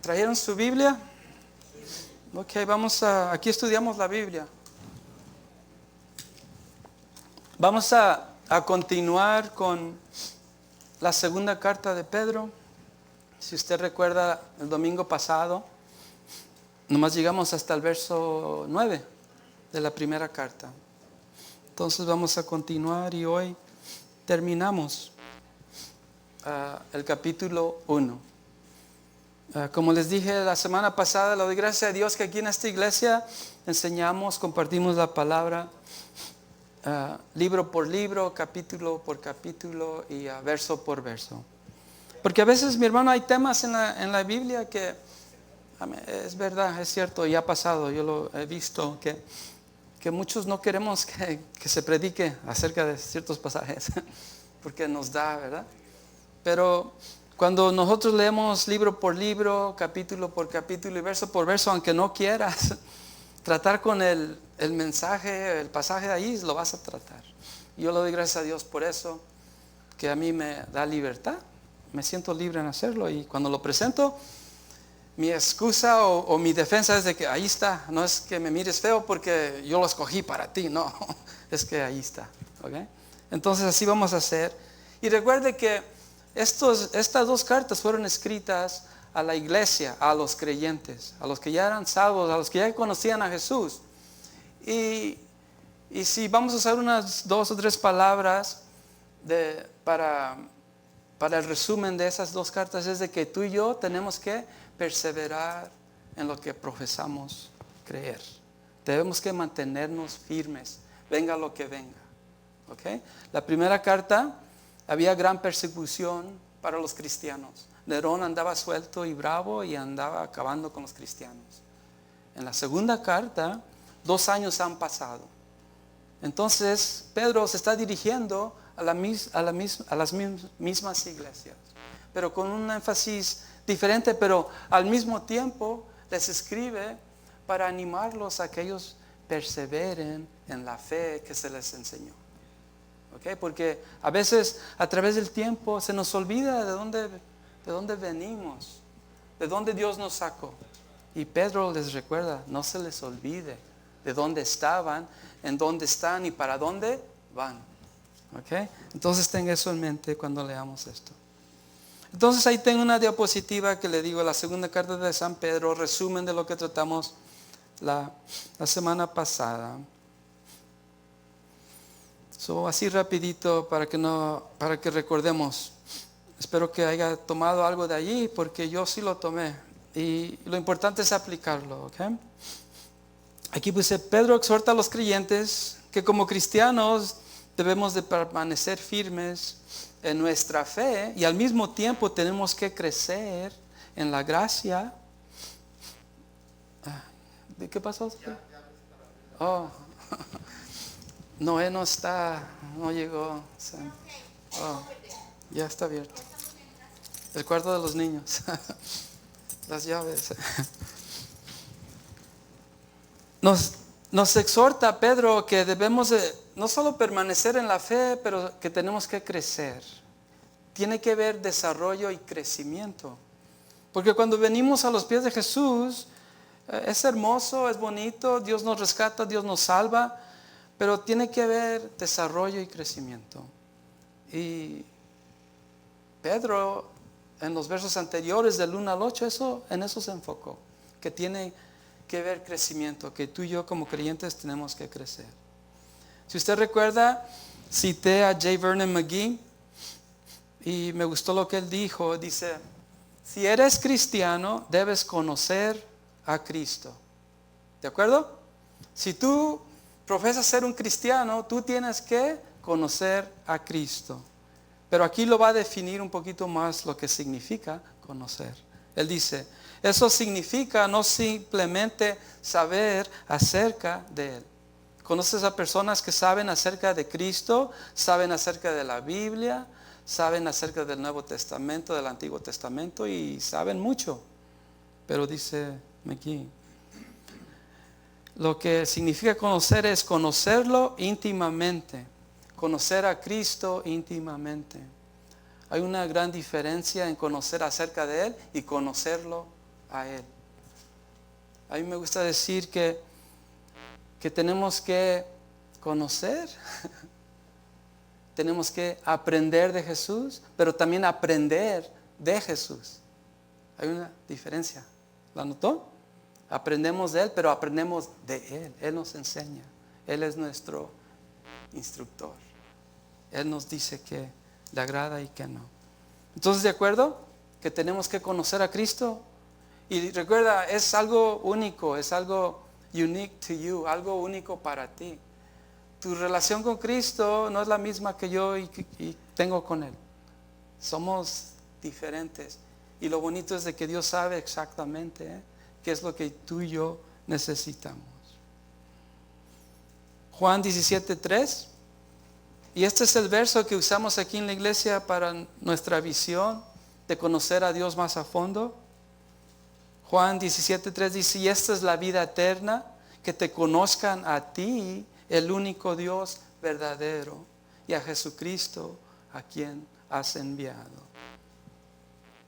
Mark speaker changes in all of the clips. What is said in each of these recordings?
Speaker 1: ¿Trajeron su Biblia? Ok, aquí estudiamos la Biblia. Vamos a continuar con la segunda carta de Pedro. Si usted recuerda, el domingo pasado, nomás llegamos hasta el verso 9 de la primera carta. Entonces vamos a continuar y hoy terminamos el capítulo 1. Como les dije la semana pasada, le doy gracias a Dios que aquí en esta iglesia enseñamos, compartimos la palabra libro por libro, capítulo por capítulo y verso por verso. Porque a veces, mi hermano, hay temas en la Biblia que es verdad, es cierto, y ha pasado, yo lo he visto, que muchos no queremos que se predique acerca de ciertos pasajes, porque nos da, ¿verdad? Pero cuando nosotros leemos libro por libro, capítulo por capítulo y verso por verso, aunque no quieras tratar con el mensaje, el pasaje de ahí, lo vas a tratar. Yo le doy gracias a Dios por eso, que a mí me da libertad, me siento libre en hacerlo, y cuando lo presento, mi excusa o mi defensa es de que ahí está, no es que me mires feo porque yo lo escogí para ti, no, es que ahí está, ¿ok? Entonces así vamos a hacer. Y recuerde que estas dos cartas fueron escritas a la iglesia, a los creyentes, a los que ya eran salvos, a los que ya conocían a Jesús. Y si vamos a usar unas 2 o 3 palabras para el resumen de esas dos cartas, es de que tú y yo tenemos que perseverar en lo que profesamos creer. Debemos que mantenernos firmes, venga lo que venga. ¿Okay? La primera carta, había gran persecución para los cristianos. Nerón andaba suelto y bravo y andaba acabando con los cristianos. En la segunda carta, 2 años han pasado. Entonces, Pedro se está dirigiendo a las mismas iglesias, pero con un énfasis diferente, pero al mismo tiempo les escribe para animarlos a que ellos perseveren en la fe que se les enseñó. ¿Okay? Porque a veces a través del tiempo se nos olvida de dónde venimos, de dónde Dios nos sacó. Y Pedro les recuerda, no se les olvide de dónde estaban, en dónde están y para dónde van. ¿Okay? Entonces tenga eso en mente cuando leamos esto. Entonces ahí tengo una diapositiva que le digo, la segunda carta de San Pedro, resumen de lo que tratamos la semana pasada. Así rapidito para que recordemos. Espero que haya tomado algo de allí, porque yo sí lo tomé. Y lo importante es aplicarlo. ¿Okay? Aquí dice, Pedro exhorta a los creyentes que como cristianos debemos de permanecer firmes en nuestra fe, y al mismo tiempo tenemos que crecer en la gracia. ¿De qué pasó? Oh. Noé no llegó. Ya está abierto. El cuarto de los niños. Las llaves. Nos exhorta Pedro que debemos de no solo permanecer en la fe, pero que tenemos que crecer. Tiene que haber desarrollo y crecimiento. Porque cuando venimos a los pies de Jesús, es hermoso, es bonito, Dios nos rescata, Dios nos salva, pero tiene que haber desarrollo y crecimiento. Y Pedro, en los versos anteriores del 1 al 8, en eso se enfocó, que tiene que haber crecimiento, que tú y yo como creyentes tenemos que crecer. Si usted recuerda, cité a J. Vernon McGee y me gustó lo que él dijo. Dice, si eres cristiano, debes conocer a Cristo. ¿De acuerdo? Si tú profesas ser un cristiano, tú tienes que conocer a Cristo. Pero aquí lo va a definir un poquito más lo que significa conocer. Él dice, eso significa no simplemente saber acerca de Él. ¿Conoces a personas que saben acerca de Cristo, saben acerca de la Biblia, saben acerca del Nuevo Testamento, del Antiguo Testamento, y saben mucho? Pero dice aquí, lo que significa conocer es conocerlo íntimamente, conocer a Cristo íntimamente. Hay una gran diferencia en conocer acerca de Él y conocerlo a Él. A mí me gusta decir que tenemos que conocer, tenemos que aprender de Jesús, pero también aprender de Jesús. Hay una diferencia. ¿La notó? Aprendemos de Él, pero aprendemos de Él. Él nos enseña. Él es nuestro instructor. Él nos dice que le agrada y que no. Entonces, ¿de acuerdo? Que tenemos que conocer a Cristo. Y recuerda, es algo único, es algo unique to you, algo único para ti. Tu relación con Cristo no es la misma que yo y tengo con Él. Somos diferentes. Y lo bonito es de que Dios sabe exactamente qué es lo que tú y yo necesitamos. Juan 17:3. Y este es el verso que usamos aquí en la iglesia para nuestra visión de conocer a Dios más a fondo. Juan 17:3 dice: y esta es la vida eterna, que te conozcan a ti, el único Dios verdadero, y a Jesucristo, a quien has enviado.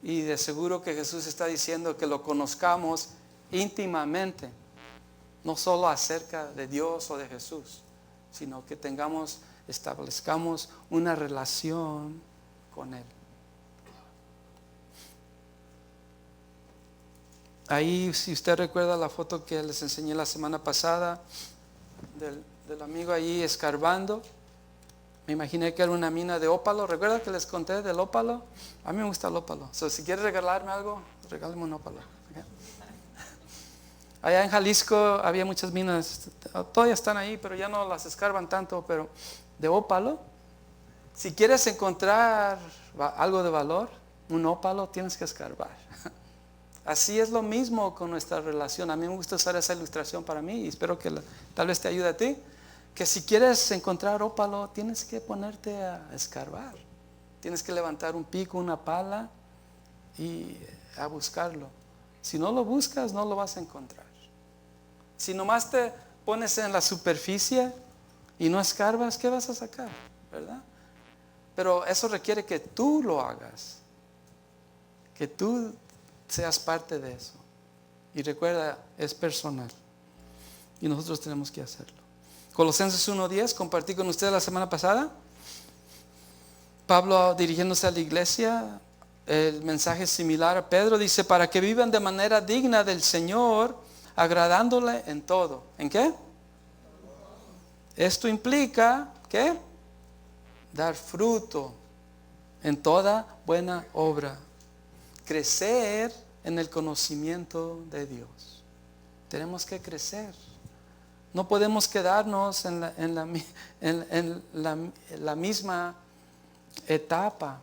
Speaker 1: Y de seguro que Jesús está diciendo que lo conozcamos íntimamente, no solo acerca de Dios o de Jesús, sino que establezcamos una relación con Él. Ahí, si usted recuerda la foto que les enseñé la semana pasada del amigo ahí escarbando, me imaginé que era una mina de ópalo. ¿Recuerda que les conté del ópalo? A mí me gusta el ópalo. Si quiere regalarme algo, regálame un ópalo. ¿Okay? Allá en Jalisco había muchas minas, todavía están ahí, pero ya no las escarban tanto, pero de ópalo. Si quieres encontrar algo de valor, un ópalo, tienes que escarbar. Así es lo mismo con nuestra relación. A mí me gusta usar esa ilustración para mí y espero que tal vez te ayude a ti. Que si quieres encontrar ópalo, tienes que ponerte a escarbar. Tienes que levantar un pico, una pala y a buscarlo. Si no lo buscas, no lo vas a encontrar. Si nomás te pones en la superficie y no escarbas, ¿qué vas a sacar? ¿Verdad? Pero eso requiere que tú lo hagas. Que tú seas parte de eso. Y recuerda, es personal. Y nosotros tenemos que hacerlo. Colosenses 1:10, compartí con ustedes la semana pasada. Pablo, dirigiéndose a la iglesia, el mensaje es similar a Pedro. Dice: para que vivan de manera digna del Señor, agradándole en todo. ¿En qué? Esto implica, ¿qué? Dar fruto en toda buena obra. Crecer en el conocimiento de Dios. Tenemos que crecer. No podemos quedarnos en la misma etapa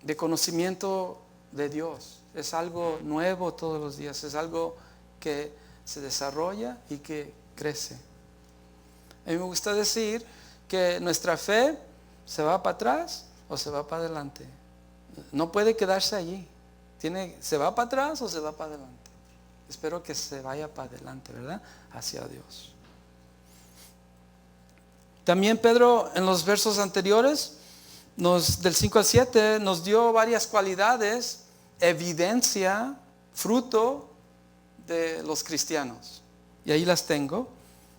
Speaker 1: de conocimiento de Dios. Es algo nuevo todos los días. Es algo que se desarrolla y que crece. A mí me gusta decir que nuestra fe se va para atrás o se va para adelante. No puede quedarse allí. Se va para atrás o se va para adelante. Espero que se vaya para adelante, ¿verdad? Hacia Dios. También Pedro, en los versos anteriores, del 5 al 7, nos dio varias cualidades, evidencia, fruto de los cristianos. Y ahí las tengo.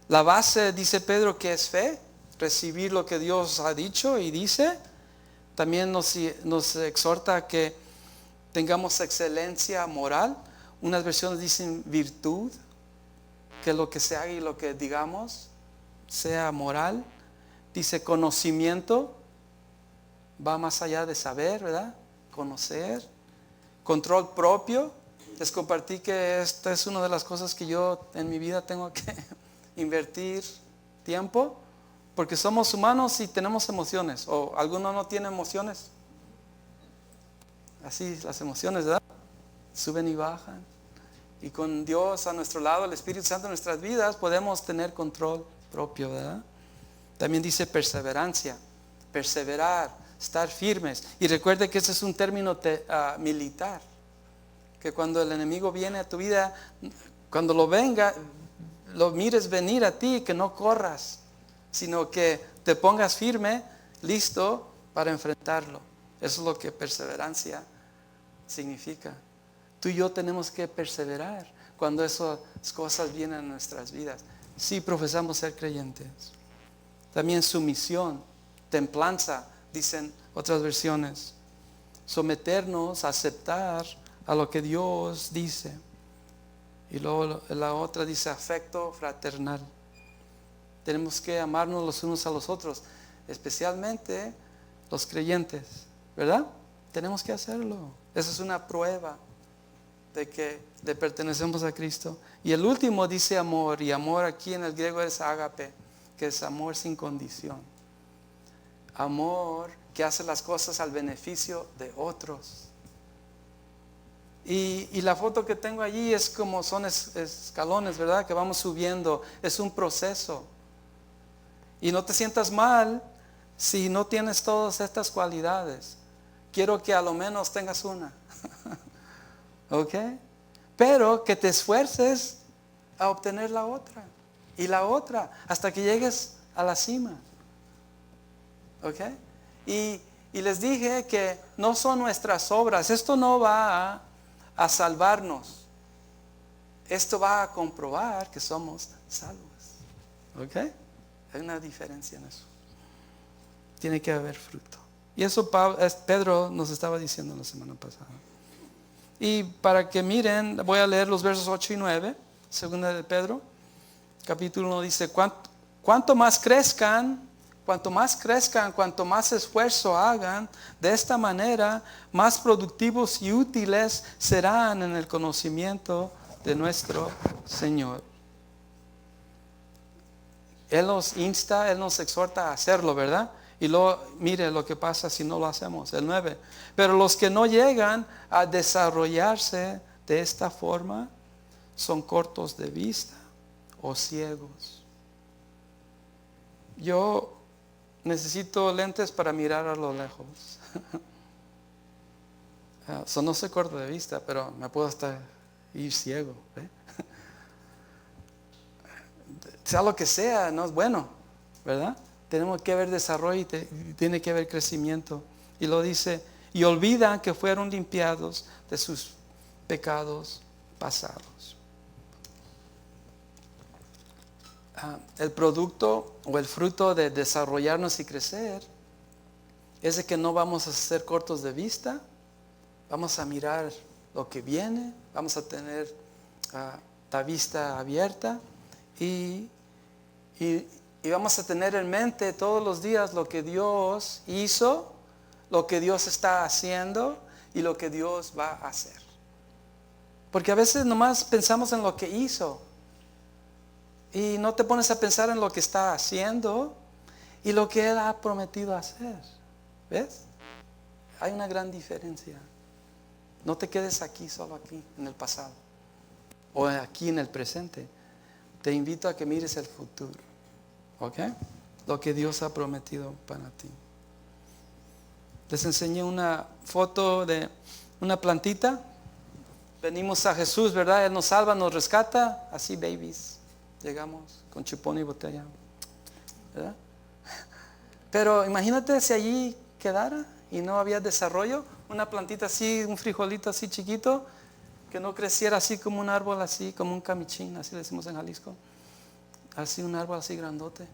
Speaker 1: La base, dice Pedro, que es fe, recibir lo que Dios ha dicho y dice. También nos exhorta a que tengamos excelencia moral. Unas versiones dicen virtud, que lo que se haga y lo que digamos sea moral. Dice conocimiento, va más allá de saber, ¿verdad? Conocer. Control propio. Les compartí que esta es una de las cosas que yo en mi vida tengo que invertir tiempo. Porque somos humanos y tenemos emociones. ¿O alguno no tiene emociones? Así las emociones, ¿verdad? Suben y bajan. Y con Dios a nuestro lado, el Espíritu Santo en nuestras vidas, podemos tener control propio, ¿verdad? También dice perseverancia. Perseverar, estar firmes. Y recuerde que ese es un término militar. Que cuando el enemigo viene a tu vida, cuando lo mires venir a ti, que no corras, sino que te pongas firme, listo para enfrentarlo. Eso es lo que perseverancia significa. Tú y yo tenemos que perseverar cuando esas cosas vienen a nuestras vidas. Sí, profesamos ser creyentes. También sumisión, templanza, dicen otras versiones. Someternos, aceptar a lo que Dios dice. Y luego la otra dice afecto fraternal. Tenemos que amarnos los unos a los otros, especialmente los creyentes, ¿verdad? Tenemos que hacerlo. Esa es una prueba de que le pertenecemos a Cristo. Y el último dice amor, y amor aquí en el griego es ágape, que es amor sin condición. Amor que hace las cosas al beneficio de otros. Y la foto que tengo allí es como son escalones, ¿verdad? Que vamos subiendo. Es un proceso. Y no te sientas mal si no tienes todas estas cualidades. Quiero que a lo menos tengas una. ¿Ok? Pero que te esfuerces a obtener la otra. Y la otra. Hasta que llegues a la cima. ¿Ok? Y les dije que no son nuestras obras. Esto no va a salvarnos. Esto va a comprobar que somos salvos. ¿Ok? Hay una diferencia en eso. Tiene que haber fruto. Y eso Pedro nos estaba diciendo la semana pasada. Y para que miren, voy a leer los versos 8 y 9. Segunda de Pedro. Capítulo 1 dice, cuanto más crezcan, cuanto más esfuerzo hagan, de esta manera, más productivos y útiles serán en el conocimiento de nuestro Señor. Él nos insta, Él nos exhorta a hacerlo, ¿verdad? Y luego, mire lo que pasa si no lo hacemos. El 9. Pero los que no llegan a desarrollarse de esta forma son cortos de vista o ciegos. Yo necesito lentes para mirar a lo lejos. No soy corto de vista, pero me puedo hasta ir ciego. Sea lo que sea, no es bueno, ¿verdad? Tenemos que ver desarrollo y tiene que haber crecimiento. Y lo dice, y olvidan que fueron limpiados de sus pecados pasados. El producto o el fruto de desarrollarnos y crecer es de que no vamos a ser cortos de vista, vamos a mirar lo que viene, vamos a tener la vista abierta y vamos a tener en mente todos los días lo que Dios hizo, lo que Dios está haciendo y lo que Dios va a hacer. Porque a veces nomás pensamos en lo que hizo y no te pones a pensar en lo que está haciendo y lo que Él ha prometido hacer. ¿Ves? Hay una gran diferencia. No te quedes aquí, solo aquí, en el pasado o aquí en el presente. Te invito a que mires el futuro. ¿Ok? Lo que Dios ha prometido para ti. Les enseñé una foto de una plantita. Venimos a Jesús, ¿verdad? Él nos salva, nos rescata. Así, babies. Llegamos con chupón y botella. ¿Verdad? Pero imagínate si allí quedara y no había desarrollo. Una plantita así, un frijolito así chiquito, que no creciera así como un árbol así, como un camichín, así le decimos en Jalisco. Así un árbol así grandote,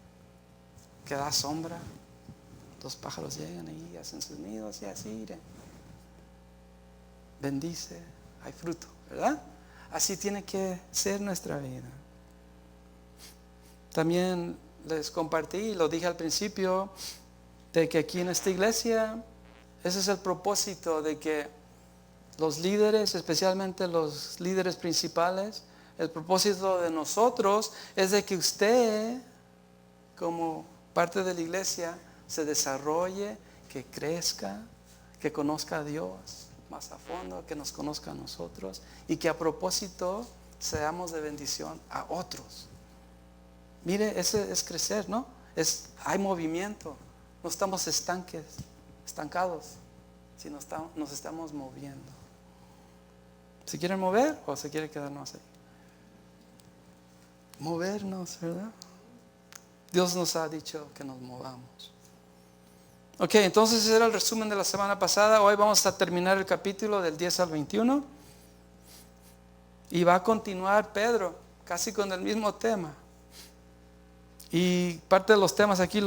Speaker 1: que da sombra. Los pájaros llegan ahí, hacen sus nidos y así. Bendice, hay fruto, ¿verdad? Así tiene que ser nuestra vida. También les compartí, lo dije al principio, de que aquí en esta iglesia, ese es el propósito de que los líderes, especialmente los líderes principales, el propósito de nosotros es de que usted, como parte de la iglesia, se desarrolle, que crezca, que conozca a Dios más a fondo, que nos conozca a nosotros y que a propósito seamos de bendición a otros. Mire, ese es crecer, ¿no? Hay movimiento, no estamos estancados, sino nos estamos moviendo. ¿Se quieren mover o se quiere quedarnos ahí? Movernos, ¿verdad? Dios nos ha dicho que nos movamos. Ok, entonces ese era el resumen de la semana pasada. Hoy vamos a terminar el capítulo del 10 al 21. Y va a continuar Pedro, casi con el mismo tema. Y parte de los temas aquí,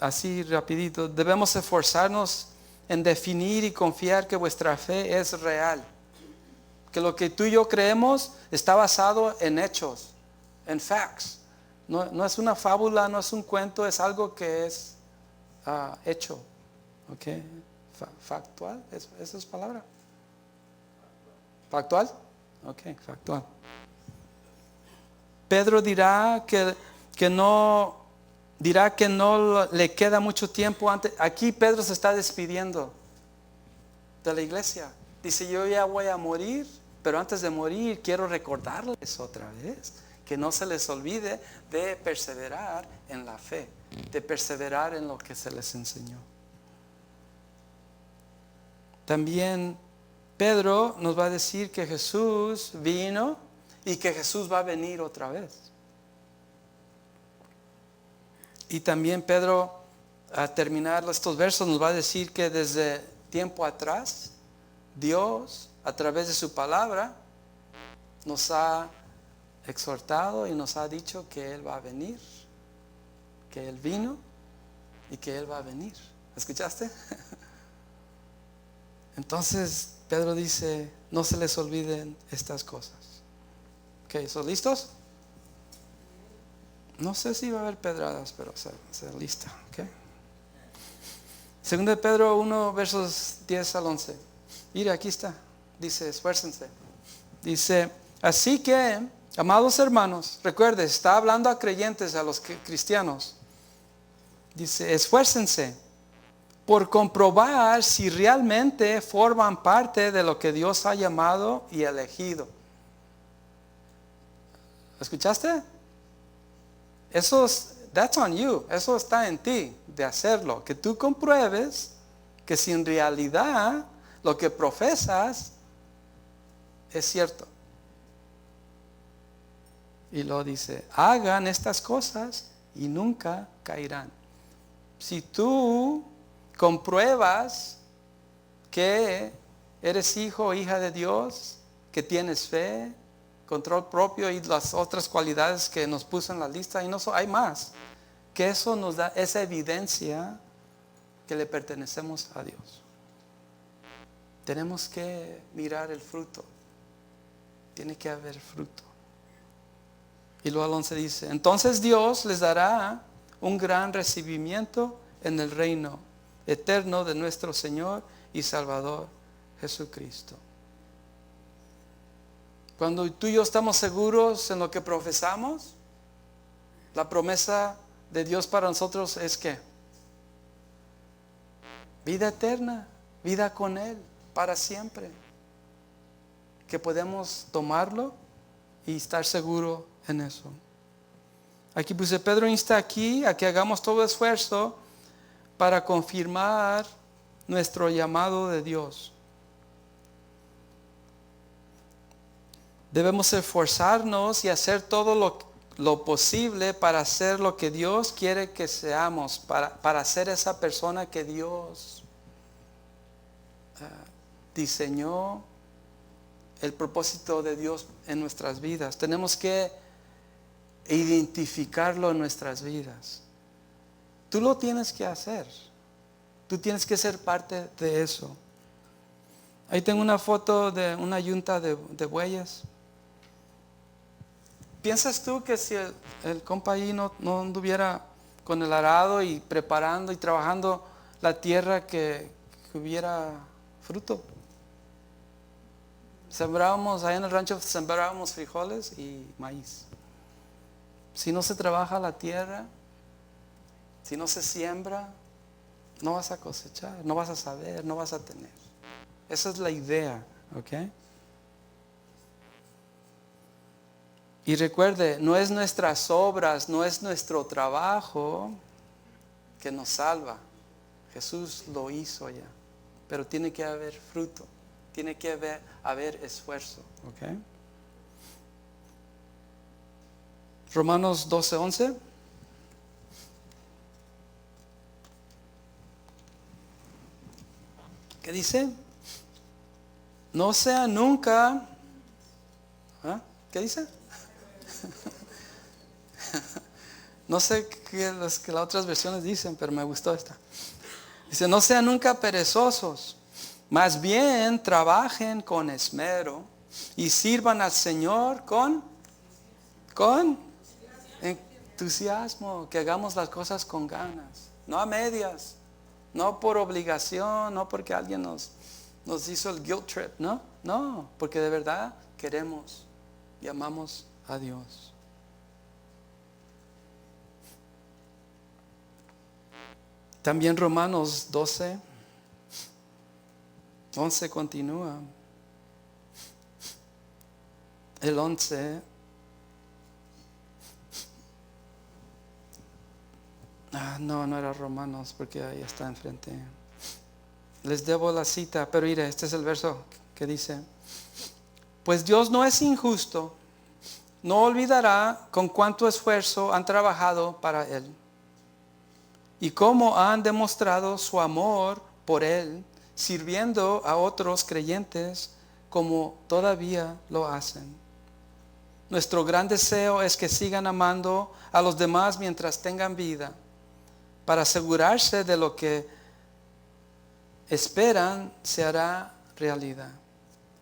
Speaker 1: así rapidito, debemos esforzarnos en definir y confiar que vuestra fe es real. Que lo que tú y yo creemos está basado en hechos, en facts. No es una fábula, no es un cuento, es algo que es hecho. ¿Ok? Factual, ¿esa es palabra? ¿Factual? Ok, factual. Pedro dirá que no le queda mucho tiempo antes. Aquí Pedro se está despidiendo de la iglesia. Dice, yo ya voy a morir, pero antes de morir quiero recordarles otra vez que no se les olvide de perseverar en la fe, de perseverar en lo que se les enseñó. También Pedro nos va a decir que Jesús vino y que Jesús va a venir otra vez. Y también Pedro, a terminar estos versos, nos va a decir que desde tiempo atrás, Dios, a través de su palabra, nos ha exhortado y nos ha dicho que Él va a venir, que Él vino y que Él va a venir. ¿Escuchaste? Entonces Pedro dice, no se les olviden estas cosas. Ok, ¿son listos? No sé si va a haber pedradas, pero se lista. Okay. Segundo de Pedro 1, versos 10 al 11. Mire, aquí está. Dice, esfuércense. Dice, así que, amados hermanos, recuerde, está hablando a creyentes, a los cristianos. Dice, esfuércense por comprobar si realmente forman parte de lo que Dios ha llamado y elegido. ¿Escuchaste? That's on you. Eso está en ti de hacerlo. Que tú compruebes que si en realidad lo que profesas es cierto. Y lo dice, hagan estas cosas y nunca caerán. Si tú compruebas que eres hijo o hija de Dios, que tienes fe, control propio y las otras cualidades que nos puso en la lista, y no hay más, que eso nos da esa evidencia que le pertenecemos a Dios. Tenemos que mirar el fruto. Tiene que haber fruto. Y luego al 11 dice, entonces Dios les dará un gran recibimiento en el reino eterno de nuestro Señor y Salvador Jesucristo. Cuando tú y yo estamos seguros en lo que profesamos, la promesa de Dios para nosotros es que vida eterna, vida con Él para siempre. Que podemos tomarlo y estar seguros en eso. Aquí puse, Pedro insta aquí a que hagamos todo esfuerzo para confirmar nuestro llamado de Dios. Debemos esforzarnos y hacer todo lo posible para hacer lo que Dios quiere que seamos, para ser esa persona que Dios diseñó, el propósito de Dios en nuestras vidas. Tenemos que identificarlo en nuestras vidas. Tú lo tienes que hacer. Tú tienes que ser parte de eso. Ahí tengo una foto de una yunta de bueyes. ¿Piensas tú que si el compa ahí no anduviera con el arado y preparando y trabajando la tierra que hubiera fruto? Sembrábamos, allá en el rancho sembrábamos frijoles y maíz. Si no se trabaja la tierra, si no se siembra, no vas a cosechar, no vas a saber, no vas a tener. Esa es la idea, ¿ok? Y recuerde, no es nuestras obras, no es nuestro trabajo que nos salva. Jesús lo hizo ya, pero tiene que haber fruto, tiene que haber esfuerzo, ¿ok? Romanos 12:11. ¿Qué dice? No sea nunca, ¿Ah? ¿Qué dice? No sé qué las otras versiones dicen, pero me gustó esta. Dice, no sean nunca perezosos, más bien trabajen con esmero y sirvan al Señor con entusiasmo, que hagamos las cosas con ganas, no a medias, no por obligación, no porque alguien nos hizo el guilt trip, no, porque de verdad queremos y amamos a Dios. También Romanos 12, 11 continúa. El 11. No era Romanos, porque ahí está enfrente. Les debo la cita, pero mire, este es el verso que dice: pues Dios no es injusto, no olvidará con cuánto esfuerzo han trabajado para Él y cómo han demostrado su amor por Él, sirviendo a otros creyentes como todavía lo hacen. Nuestro gran deseo es que sigan amando a los demás mientras tengan vida, para asegurarse de lo que esperan se hará realidad.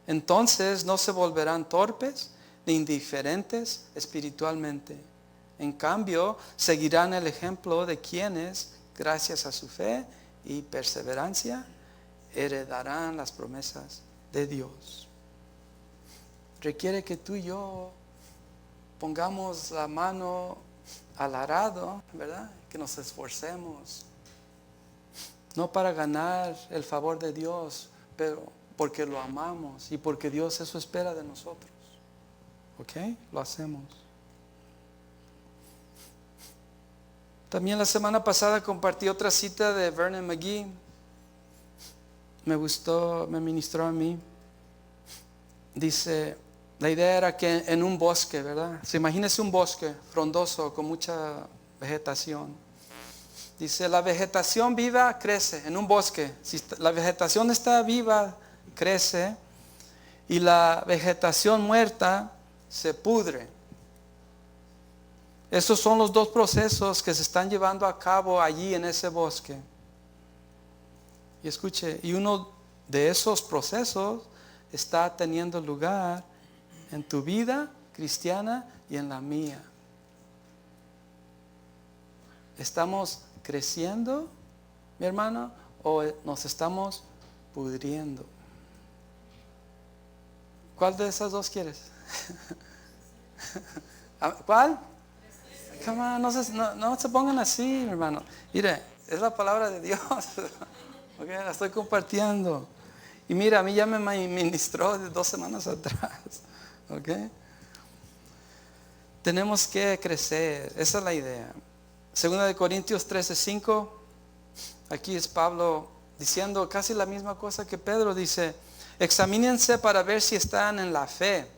Speaker 1: Entonces no se volverán torpes ni indiferentes espiritualmente. En cambio, seguirán el ejemplo de quienes, gracias a su fe y perseverancia, heredarán las promesas de Dios. Requiere que tú y yo pongamos la mano al arado, ¿verdad? Que nos esforcemos. No para ganar el favor de Dios, pero porque lo amamos y porque Dios eso espera de nosotros. ¿Ok? Lo hacemos. También la semana pasada compartí otra cita de Vernon McGee. Me gustó, me ministró a mí. Dice, la idea era que en un bosque, ¿verdad? Se imagínese un bosque frondoso con mucha vegetación. Dice, la vegetación viva crece en un bosque. Si la vegetación está viva, crece. Y la vegetación muerta se pudre. Esos son los dos procesos que se están llevando a cabo allí en ese bosque. Y escuche, y uno de esos procesos está teniendo lugar en tu vida cristiana y en la mía. ¿Estamos creciendo, mi hermano, o nos estamos pudriendo? ¿Cuál de esas dos quieres? ¿Cuál? Come on, no se pongan así, mi hermano. Mire, es la palabra de Dios. Okay, la estoy compartiendo. Y mira, a mí ya me ministró de 2 semanas atrás. Okay. Tenemos que crecer, esa es la idea. 2 Corintios 13:5. Aquí es Pablo diciendo casi la misma cosa que Pedro. Dice, examínense para ver si están en la fe.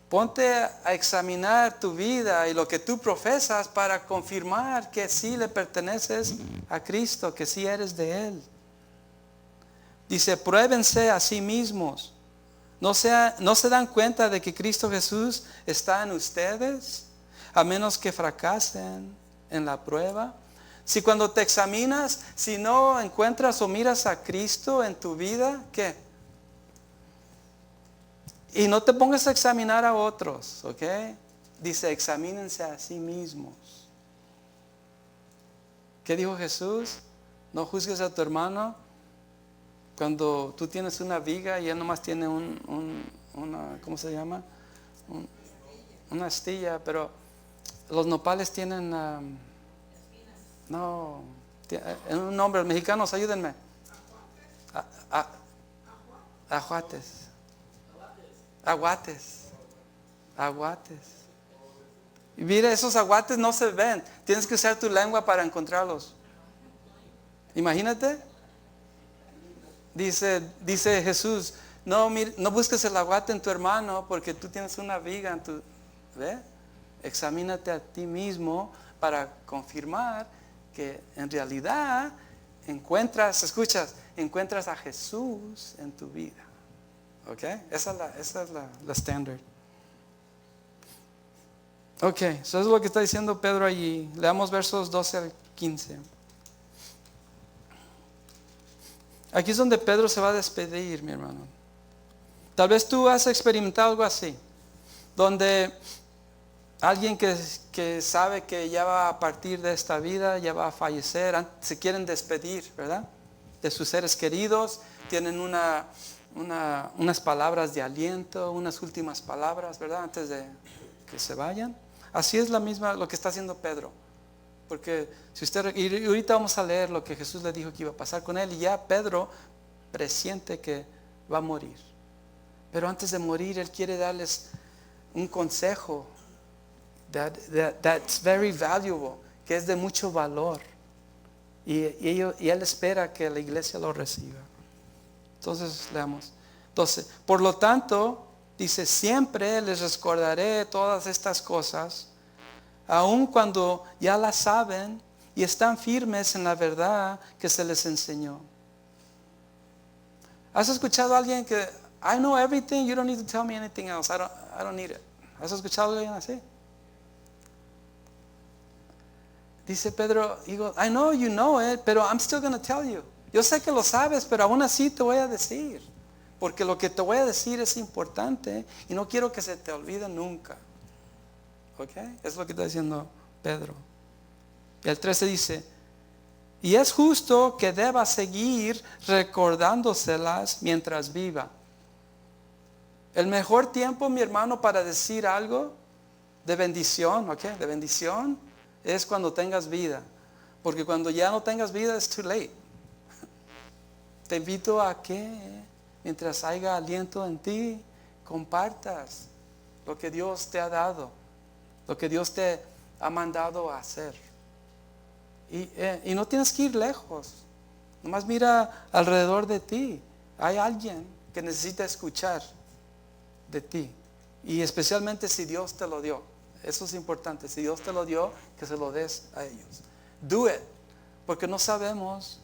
Speaker 1: Ponte a examinar tu vida y lo que tú profesas para confirmar que sí le perteneces a Cristo, que sí eres de Él. Dice, pruébense a sí mismos. ¿No se dan cuenta de que Cristo Jesús está en ustedes? A menos que fracasen en la prueba. Si cuando te examinas, si no encuentras o miras a Cristo en tu vida, ¿qué? Y no te pongas a examinar a otros, ¿ok? Dice, examínense a sí mismos. ¿Qué dijo Jesús? No juzgues a tu hermano cuando tú tienes una viga y él nomás tiene una, ¿cómo se llama? Una astilla, pero los nopales tienen, no, en un nombre, mexicanos, ayúdenme. Aguates. Aguates. Y mira, esos aguates no se ven. Tienes que usar tu lengua para encontrarlos. Imagínate. Dice Jesús, no busques el aguate en tu hermano porque tú tienes una viga en tu... ¿Ve? Examínate a ti mismo para confirmar que en realidad encuentras a Jesús en tu vida. ¿Ok? Esa es la estándar. Ok, eso es lo que está diciendo Pedro allí. Leamos versos 12 al 15. Aquí es donde Pedro se va a despedir, mi hermano. Tal vez tú has experimentado algo así, donde alguien que sabe que ya va a partir de esta vida, ya va a fallecer, se quieren despedir, ¿verdad? De sus seres queridos, tienen unas palabras de aliento, unas últimas palabras, ¿verdad? Antes de que se vayan. Así es la misma lo que está haciendo Pedro. Porque y ahorita vamos a leer lo que Jesús le dijo que iba a pasar con él, y ya Pedro presiente que va a morir. Pero antes de morir, él quiere darles un consejo that's very valuable, que es de mucho valor. Y él espera que la iglesia lo reciba. Entonces leamos. Entonces, por lo tanto, dice, siempre les recordaré todas estas cosas, aun cuando ya las saben y están firmes en la verdad que se les enseñó. ¿Has escuchado a alguien que, I know everything, you don't need to tell me anything else, I don't need it? ¿Has escuchado a alguien así? Dice Pedro, I know you know it, pero I'm still going to tell you. Yo sé que lo sabes, pero aún así te voy a decir. Porque lo que te voy a decir es importante y no quiero que se te olvide nunca. ¿Ok? Es lo que está diciendo Pedro. Y el 13 dice, y es justo que deba seguir recordándoselas mientras viva. El mejor tiempo, mi hermano, para decir algo de bendición, ¿ok? De bendición, es cuando tengas vida. Porque cuando ya no tengas vida, es too late. Te invito a que, mientras haya aliento en ti, compartas lo que Dios te ha dado, lo que Dios te ha mandado a hacer. Y no tienes que ir lejos. Nomás mira alrededor de ti. Hay alguien que necesita escuchar de ti. Y especialmente si Dios te lo dio. Eso es importante. Si Dios te lo dio, que se lo des a ellos. Do it. Porque no sabemos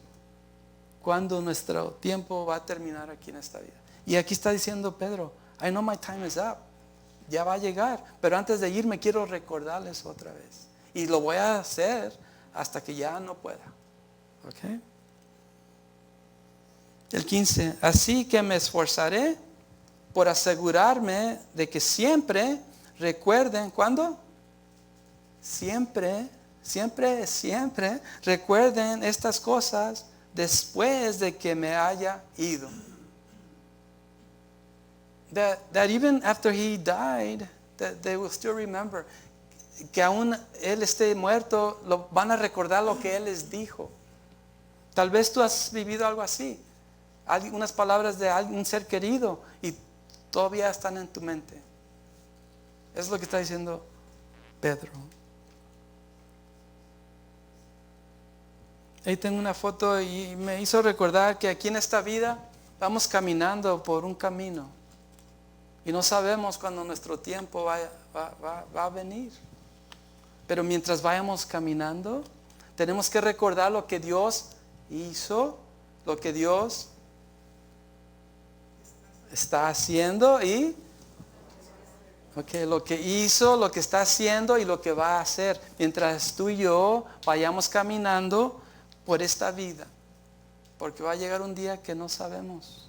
Speaker 1: cuándo nuestro tiempo va a terminar aquí en esta vida. Y aquí está diciendo Pedro, I know my time is up. Ya va a llegar. Pero antes de irme quiero recordarles otra vez. Y lo voy a hacer hasta que ya no pueda. ¿Ok? El 15. Así que me esforzaré por asegurarme de que siempre recuerden, ¿cuándo? Siempre recuerden estas cosas después de que me haya ido. That even after he died, that they will still remember. Que aún él esté muerto, van a recordar lo que él les dijo. Tal vez tú has vivido algo así. Unas palabras de un ser querido y todavía están en tu mente. Es lo que está diciendo Pedro. Ahí tengo una foto y me hizo recordar que aquí en esta vida vamos caminando por un camino y no sabemos cuándo nuestro tiempo va a venir. Pero mientras vayamos caminando, tenemos que recordar lo que Dios hizo, lo que Dios está haciendo y lo que hizo, lo que está haciendo y lo que va a hacer. Mientras tú y yo vayamos caminando por esta vida, porque va a llegar un día que no sabemos.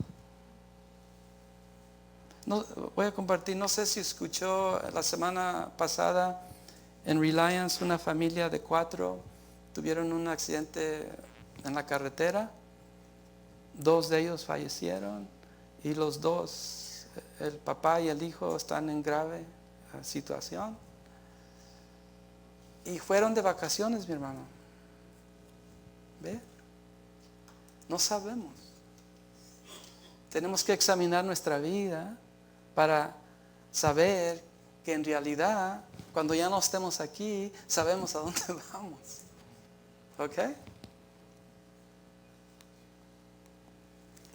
Speaker 1: No, voy a compartir, no sé si escuchó la semana pasada en Reliance, una familia de 4 tuvieron un accidente en la carretera. 2 de ellos fallecieron y los 2, el papá y el hijo, están en grave situación. Y fueron de vacaciones, mi hermano. ¿Ve? No sabemos. Tenemos que examinar nuestra vida para saber que en realidad, cuando ya no estemos aquí, sabemos a dónde vamos. ¿Ok?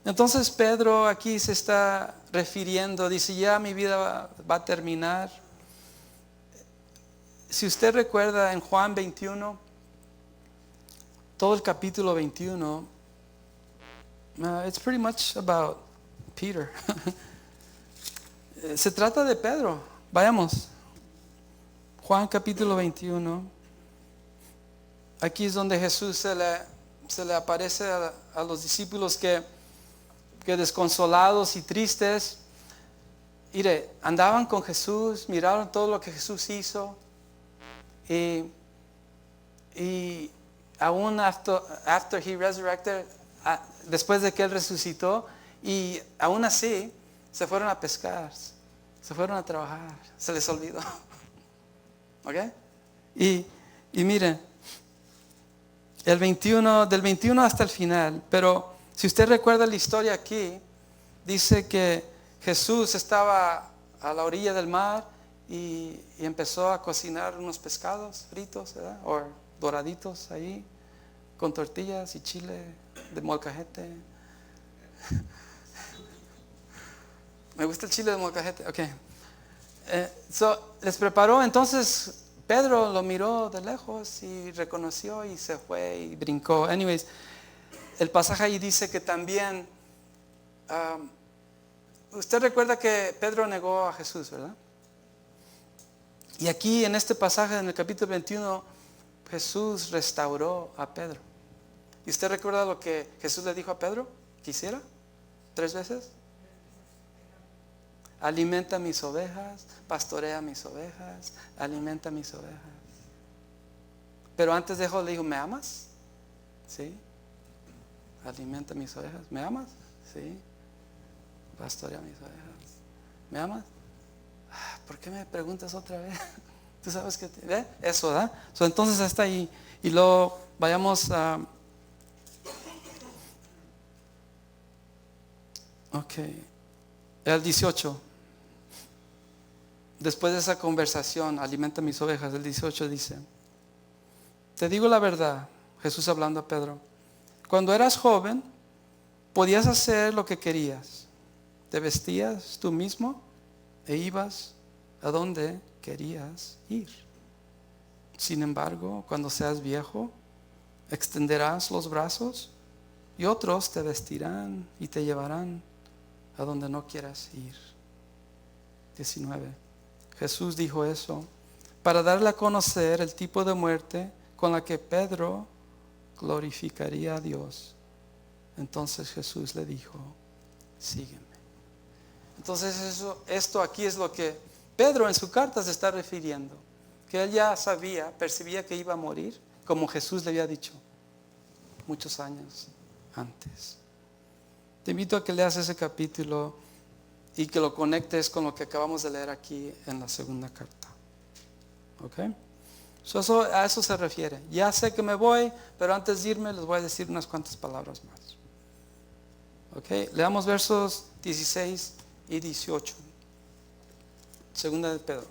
Speaker 1: Entonces Pedro aquí se está refiriendo, dice, ya mi vida va a terminar. Si usted recuerda en Juan 21, todo el capítulo 21, it's pretty much about Peter. Se trata de Pedro. Vayamos. Juan capítulo 21. Aquí es donde Jesús se le aparece a los discípulos que desconsolados y tristes, mire, andaban con Jesús, miraron todo lo que Jesús hizo y aún after he resurrected, después de que Él resucitó, y aún así se fueron a pescar, se fueron a trabajar, se les olvidó. ¿Ok? Y miren, del 21 hasta el final, pero si usted recuerda la historia aquí, dice que Jesús estaba a la orilla del mar y empezó a cocinar unos pescados fritos, ¿verdad? O doraditos ahí, con tortillas y chile de molcajete. Me gusta el chile de molcajete, ok. Les preparó, entonces Pedro lo miró de lejos y reconoció y se fue y brincó. Anyways, el pasaje ahí dice que también, usted recuerda que Pedro negó a Jesús, ¿verdad? Y aquí en este pasaje, en el capítulo 21, Jesús restauró a Pedro. ¿Y usted recuerda lo que Jesús le dijo a Pedro que hiciera? 3 veces. Alimenta mis ovejas, pastorea mis ovejas, alimenta mis ovejas. Pero antes de eso le dijo, ¿me amas? Sí. Alimenta mis ovejas. ¿Me amas? Sí. Pastorea mis ovejas. ¿Me amas? ¿Por qué me preguntas otra vez? Tú sabes que ¿ve? Eso, ¿verdad? Entonces hasta ahí. Y luego vayamos a... Ok. El 18. Después de esa conversación, alimenta mis ovejas, el 18 dice, te digo la verdad, Jesús hablando a Pedro, cuando eras joven, podías hacer lo que querías, te vestías tú mismo e ibas a donde querías ir. Sin embargo, cuando seas viejo, extenderás los brazos y otros te vestirán y te llevarán a donde no quieras ir. 19. Jesús dijo eso para darle a conocer el tipo de muerte con la que Pedro glorificaría a Dios. Entonces Jesús le dijo, sígueme. Entonces esto aquí es lo que Pedro en su carta se está refiriendo, que él ya sabía, percibía que iba a morir, como Jesús le había dicho muchos años antes. Te invito a que leas ese capítulo y que lo conectes con lo que acabamos de leer aquí en la segunda carta. ¿Ok? A eso se refiere. Ya sé que me voy, pero antes de irme les voy a decir unas cuantas palabras más. ¿Ok? Leamos versos 16 y 18. Segunda de Pedro.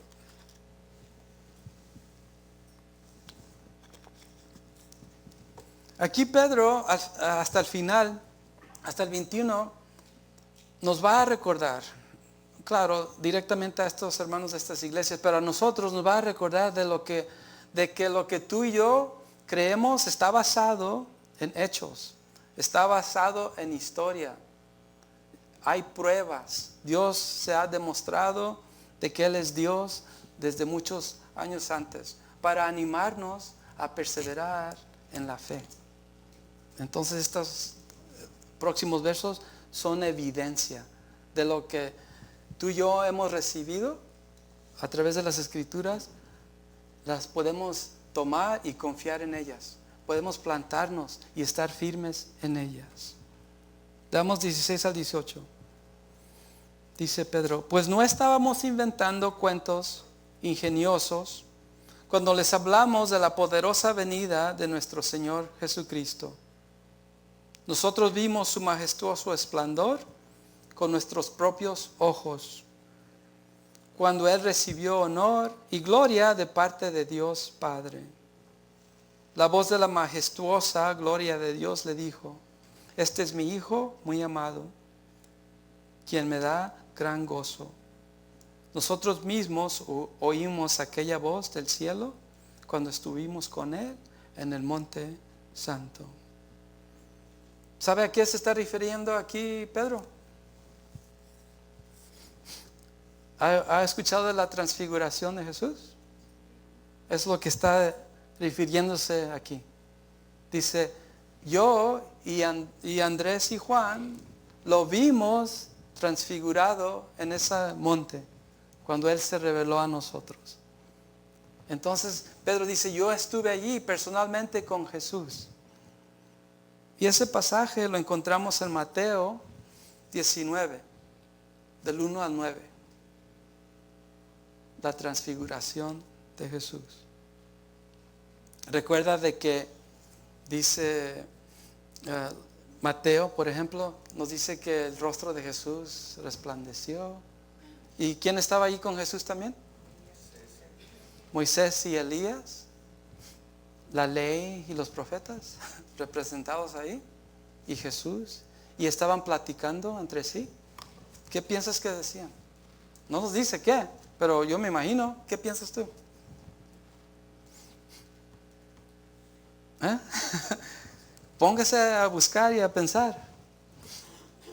Speaker 1: Aquí Pedro, hasta el final, hasta el 21, nos va a recordar, claro, directamente a estos hermanos de estas iglesias, pero a nosotros nos va a recordar de que lo que tú y yo creemos está basado en hechos, está basado en historia. Hay pruebas. Dios se ha demostrado de que Él es Dios desde muchos años antes, para animarnos a perseverar en la fe. Entonces estos próximos versos son evidencia de lo que tú y yo hemos recibido a través de las Escrituras. Las podemos tomar y confiar en ellas. Podemos plantarnos y estar firmes en ellas. Damos 16 al 18. Dice Pedro, pues no estábamos inventando cuentos ingeniosos cuando les hablamos de la poderosa venida de nuestro Señor Jesucristo. Nosotros vimos su majestuoso esplendor con nuestros propios ojos, cuando Él recibió honor y gloria de parte de Dios Padre. La voz de la majestuosa gloria de Dios le dijo, este es mi Hijo muy amado, quien me da gran gozo. Nosotros mismos oímos aquella voz del cielo cuando estuvimos con Él en el monte santo. ¿Sabe a qué se está refiriendo aquí Pedro? ¿Ha escuchado de la transfiguración de Jesús? Es lo que está refiriéndose aquí. Dice, yo y Andrés y Juan lo vimos transfigurado en ese monte cuando Él se reveló a nosotros. Entonces Pedro dice, yo estuve allí personalmente con Jesús. Y ese pasaje lo encontramos en Mateo 19, del 1 al 9. La transfiguración de Jesús. Recuerda de que dice Mateo, por ejemplo, nos dice que el rostro de Jesús resplandeció. ¿Y quién estaba allí con Jesús también? Moisés y Elías, la ley y los profetas representados ahí, y Jesús, y estaban platicando entre sí. ¿Qué piensas que decían? No nos dice qué, pero yo me imagino. ¿Qué piensas tú? Póngase a buscar y a pensar.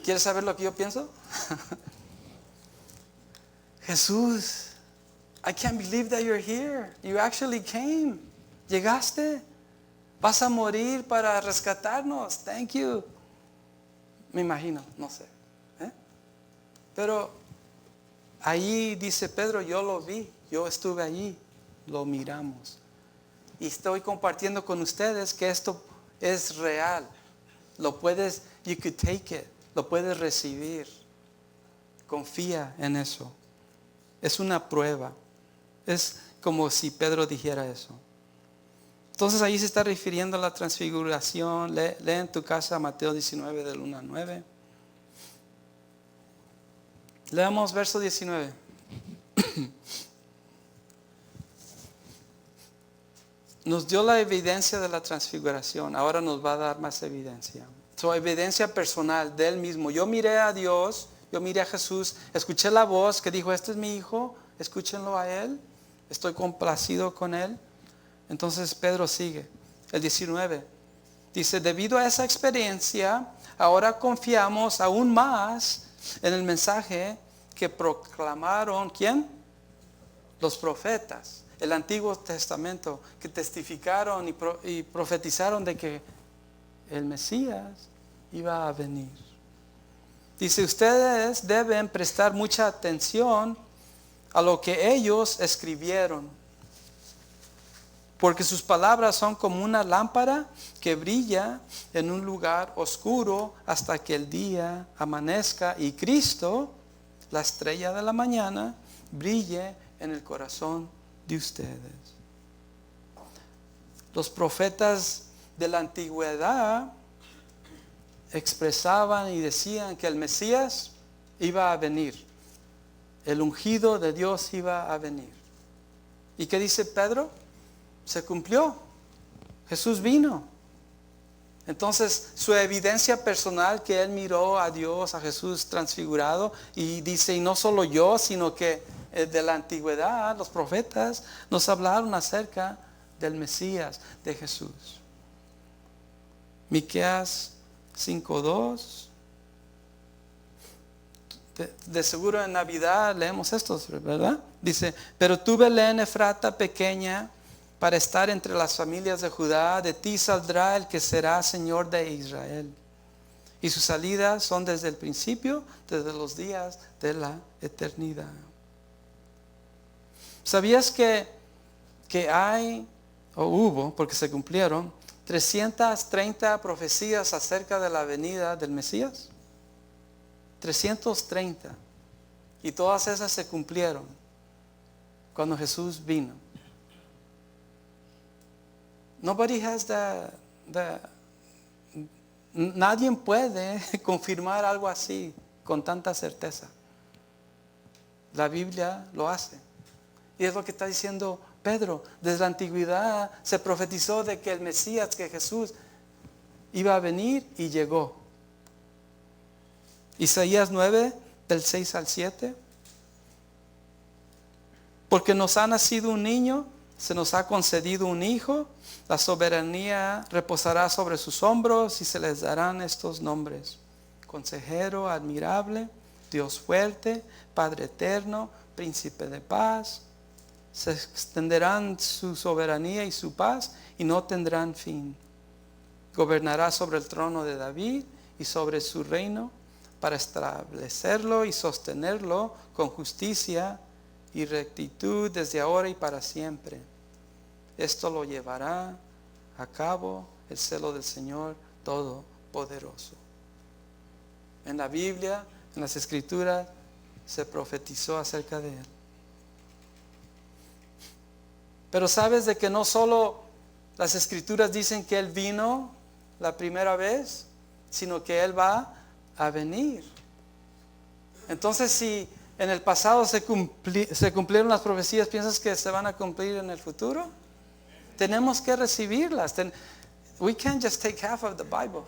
Speaker 1: ¿Quieres saber lo que yo pienso? Jesús, I can't believe that you're here. You actually came. Llegaste. Vas a morir para rescatarnos. Thank you. Me imagino, no sé. Pero ahí dice Pedro, yo lo vi. Yo estuve allí. Lo miramos. Y estoy compartiendo con ustedes que esto es real. Lo puedes, you could take it. Lo puedes recibir. Confía en eso. Es una prueba. Es como si Pedro dijera eso. Entonces ahí se está refiriendo a la transfiguración. Lee en tu casa Mateo 19 del 1 al 9. Leamos verso 19. Nos dio la evidencia de la transfiguración. Ahora nos va a dar más evidencia. Su evidencia personal de Él mismo. Yo miré a Dios, yo miré a Jesús, escuché la voz que dijo, este es mi hijo, escúchenlo a Él. Estoy complacido con Él. Entonces Pedro sigue. El 19. Dice, debido a esa experiencia, ahora confiamos aún más en el mensaje que proclamaron, ¿quién? Los profetas. El Antiguo Testamento, que testificaron y profetizaron de que el Mesías iba a venir. Dice, ustedes deben prestar mucha atención a lo que ellos escribieron, porque sus palabras son como una lámpara que brilla en un lugar oscuro hasta que el día amanezca y Cristo, la estrella de la mañana, brille en el corazón de ustedes. Los profetas de la antigüedad expresaban y decían que el Mesías iba a venir. El ungido de Dios iba a venir. ¿Y qué dice Pedro? Se cumplió. Jesús vino. Entonces su evidencia personal que él miró a Dios, a Jesús transfigurado, y dice, y no solo yo, sino que de la antigüedad los profetas nos hablaron acerca del Mesías, de Jesús. Miqueas 5:2. De seguro en Navidad leemos esto, ¿verdad? Dice, pero tú, Belén Efrata pequeña, para estar entre las familias de Judá, de ti saldrá el que será Señor de Israel. Y sus salidas son desde el principio, desde los días de la eternidad. ¿Sabías que hay, o hubo, porque se cumplieron, 330 profecías acerca de la venida del Mesías? 330. Y todas esas se cumplieron cuando Jesús vino. Nobody has nadie puede confirmar algo así con tanta certeza. La Biblia lo hace. Y es lo que está diciendo Pedro. Desde la antigüedad se profetizó de que el Mesías, que Jesús iba a venir y llegó. Isaías 9, del 6 al 7. Porque nos ha nacido un niño, se nos ha concedido un hijo, la soberanía reposará sobre sus hombros y se les darán estos nombres: Consejero admirable, Dios fuerte, Padre eterno, príncipe de paz. Se extenderán su soberanía y su paz y no tendrán fin. Gobernará sobre el trono de David y sobre su reino para establecerlo y sostenerlo con justicia y rectitud desde ahora y para siempre. Esto lo llevará a cabo el celo del Señor Todopoderoso. En la Biblia, en las Escrituras, se profetizó acerca de Él. Pero sabes de que no solo las Escrituras dicen que Él vino la primera vez, sino que Él va a venir. Entonces, si en el pasado se cumplieron las profecías, ¿piensas que se van a cumplir en el futuro? Tenemos que recibirlas. We can't just take half of the Bible.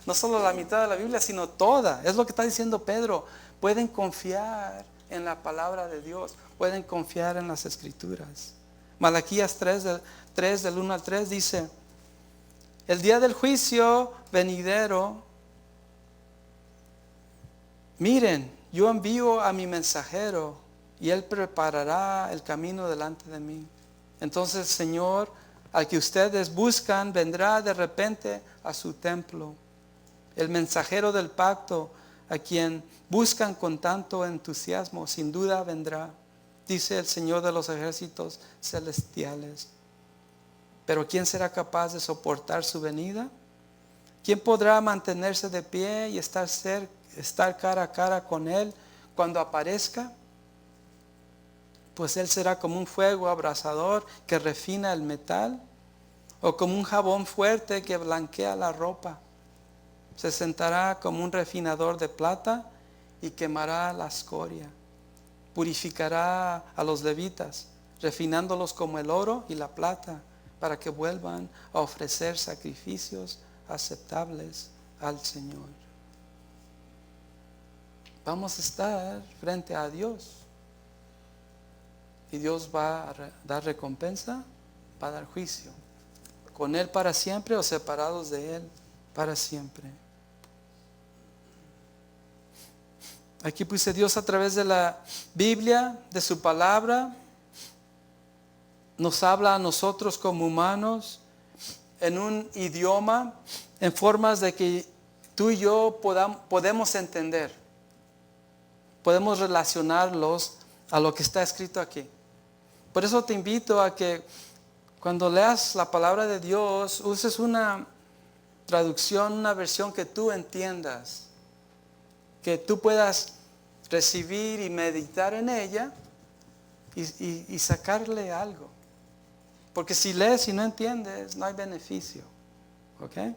Speaker 1: No solo la mitad de la Biblia, sino toda. Es lo que está diciendo Pedro. Pueden confiar en la palabra de Dios. Pueden confiar en las Escrituras. Malaquías 3 del 1 al 3 dice: el día del juicio venidero, miren, yo envío a mi mensajero y él preparará el camino delante de mí. Entonces el Señor, al que ustedes buscan, vendrá de repente a su templo. El mensajero del pacto, a quien buscan con tanto entusiasmo, sin duda vendrá, dice el Señor de los ejércitos celestiales. Pero ¿quién será capaz de soportar su venida? ¿Quién podrá mantenerse de pie y estar cara a cara con Él cuando aparezca? Pues Él será como un fuego abrasador que refina el metal, o como un jabón fuerte que blanquea la ropa. Se sentará como un refinador de plata y quemará la escoria. Purificará a los levitas, refinándolos como el oro y la plata, para que vuelvan a ofrecer sacrificios aceptables al Señor. Vamos a estar frente a Dios. Y Dios va a dar recompensa, va a dar juicio. Con Él para siempre o separados de Él para siempre. Aquí puse: Dios a través de la Biblia, de su palabra, nos habla a nosotros como humanos en un idioma, en formas de que tú y yo podemos entender. Podemos relacionarlos a lo que está escrito aquí. Por eso te invito a que cuando leas la palabra de Dios, uses una traducción, una versión que tú entiendas, que tú puedas recibir y meditar en ella y sacarle algo. Porque si lees y no entiendes, no hay beneficio. ¿Ok?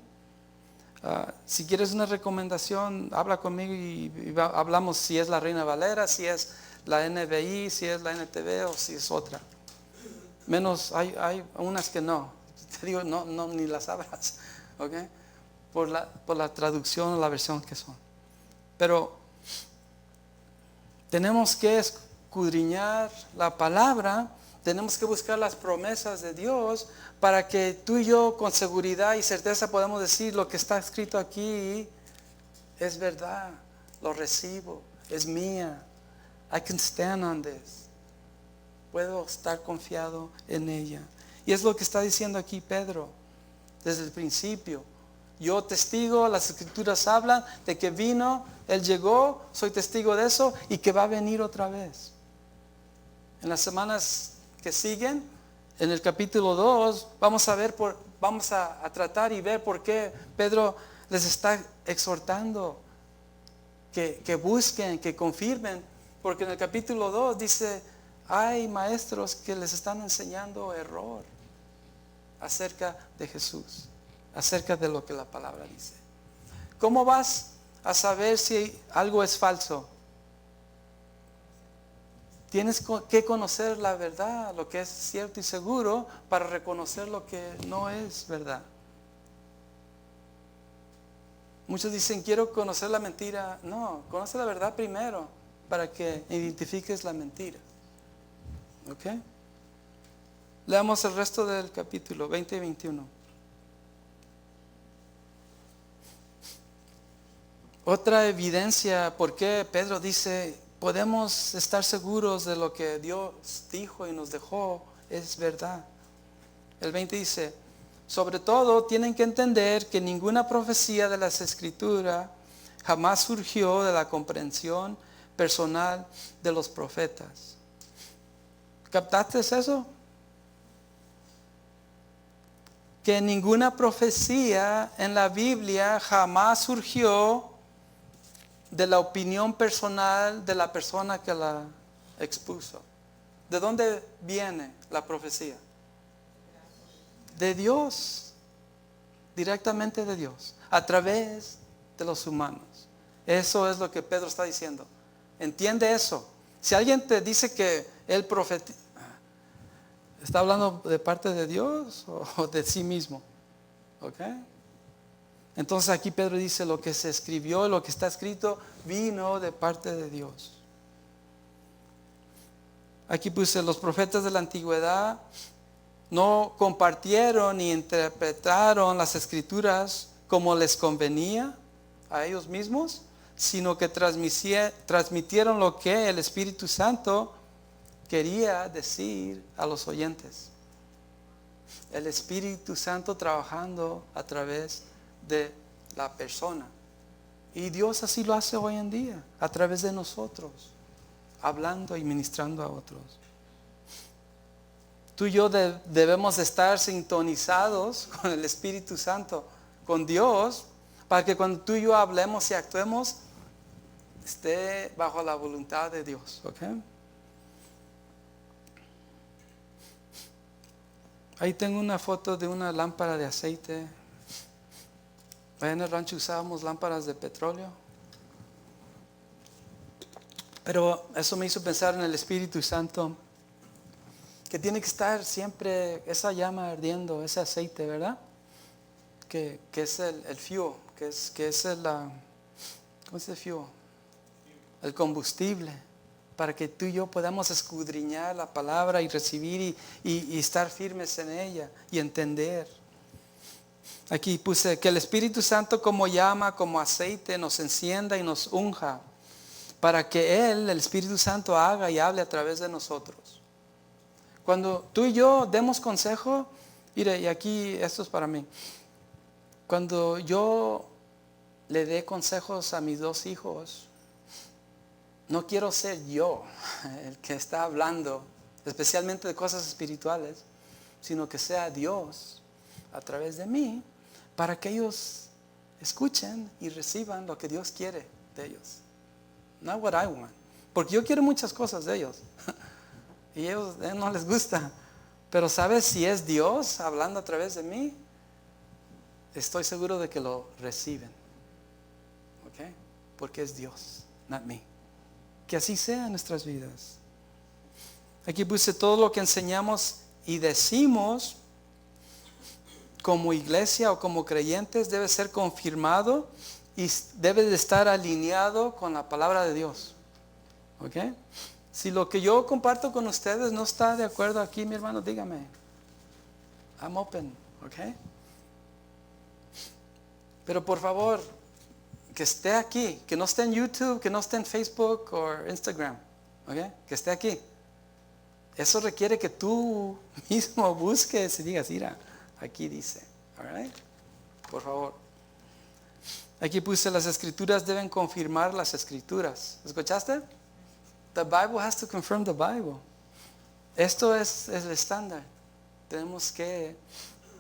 Speaker 1: Si quieres una recomendación, habla conmigo y hablamos si es la Reina Valera, si es la NBI, si es la NTV o si es otra. Menos hay unas que no. Te digo, no ni las sabrás. ¿Ok? Por la traducción o la versión que son. Pero tenemos que escudriñar la palabra. Tenemos que buscar las promesas de Dios para que tú y yo con seguridad y certeza podamos decir: lo que está escrito aquí es verdad, lo recibo, es mía. I can stand on this. Puedo estar confiado en ella. Y es lo que está diciendo aquí Pedro desde el principio. Yo testigo, las Escrituras hablan de que vino, Él llegó, soy testigo de eso y que va a venir otra vez. En las semanas que siguen, en el capítulo 2, vamos a tratar y ver por qué Pedro les está exhortando que busquen, que confirmen, porque en el capítulo 2 dice: hay maestros que les están enseñando error acerca de Jesús, acerca de lo que la palabra dice. ¿Cómo vas a saber si algo es falso? Tienes que conocer la verdad, lo que es cierto y seguro, para reconocer lo que no es verdad. Muchos dicen: quiero conocer la mentira. No, conoce la verdad primero para que identifiques la mentira. ¿Ok? Leamos el resto del capítulo 20 y 21. Otra evidencia por qué Pedro dice podemos estar seguros de lo que Dios dijo y nos dejó es verdad. El 20 dice, sobre todo tienen que entender que ninguna profecía de las Escrituras jamás surgió de la comprensión personal de los profetas. ¿Captaste eso? Que ninguna profecía en la Biblia jamás surgió de la opinión personal de la persona que la expuso. ¿De dónde viene la profecía? De Dios, directamente de Dios, a través de los humanos. Eso es lo que Pedro está diciendo. Entiende eso. Si alguien te dice que el profeta ¿está hablando de parte de Dios o de sí mismo? ¿Ok? Entonces aquí Pedro dice, lo que se escribió, lo que está escrito, vino de parte de Dios. Aquí puse, los profetas de la antigüedad no compartieron ni interpretaron las escrituras como les convenía a ellos mismos, sino que transmitieron lo que el Espíritu Santo quería decir a los oyentes. El Espíritu Santo trabajando a través de la persona. Y Dios así lo hace hoy en día, a través de nosotros, hablando y ministrando a otros. Tú y yo debemos estar sintonizados con el Espíritu Santo, con Dios, para que cuando tú y yo hablemos y actuemos, esté bajo la voluntad de Dios. ¿Ok? Ahí tengo una foto de una lámpara de aceite. Allá en el rancho usábamos lámparas de petróleo. Pero eso me hizo pensar en el Espíritu Santo, que tiene que estar siempre esa llama ardiendo, ese aceite, ¿verdad? Que es el fuel, que es el, ¿cómo es el fuel? El combustible, para que tú y yo podamos escudriñar la palabra y recibir y estar firmes en ella y entender. Aquí puse que el Espíritu Santo como llama, como aceite, nos encienda y nos unja, para que Él, el Espíritu Santo, haga y hable a través de nosotros. Cuando tú y yo demos consejo, mire, y aquí esto es para mí. Cuando yo le dé consejos a mis dos hijos, no quiero ser yo el que está hablando, especialmente de cosas espirituales, sino que sea Dios a través de mí, para que ellos escuchen y reciban lo que Dios quiere de ellos. Not what I want. Porque yo quiero muchas cosas de ellos. Y a ellos no les gusta. Pero ¿sabes? Si es Dios hablando a través de mí, estoy seguro de que lo reciben. ¿Ok? Porque es Dios, not me. Que así sea en nuestras vidas. Aquí puse todo lo que enseñamos y decimos como iglesia o como creyentes debe ser confirmado y debe de estar alineado con la palabra de Dios. ¿Ok? Si lo que yo comparto con ustedes no está de acuerdo aquí, mi hermano, dígame. I'm open. ¿Ok? Pero por favor, que esté aquí, que no esté en YouTube, que no esté en Facebook o Instagram, ¿ok? Que esté aquí. Eso requiere que tú mismo busques y digas, mira, aquí dice, alright, por favor. Aquí puse, las escrituras deben confirmar las escrituras. ¿Escuchaste? The Bible has to confirm the Bible. Esto es el estándar. Tenemos que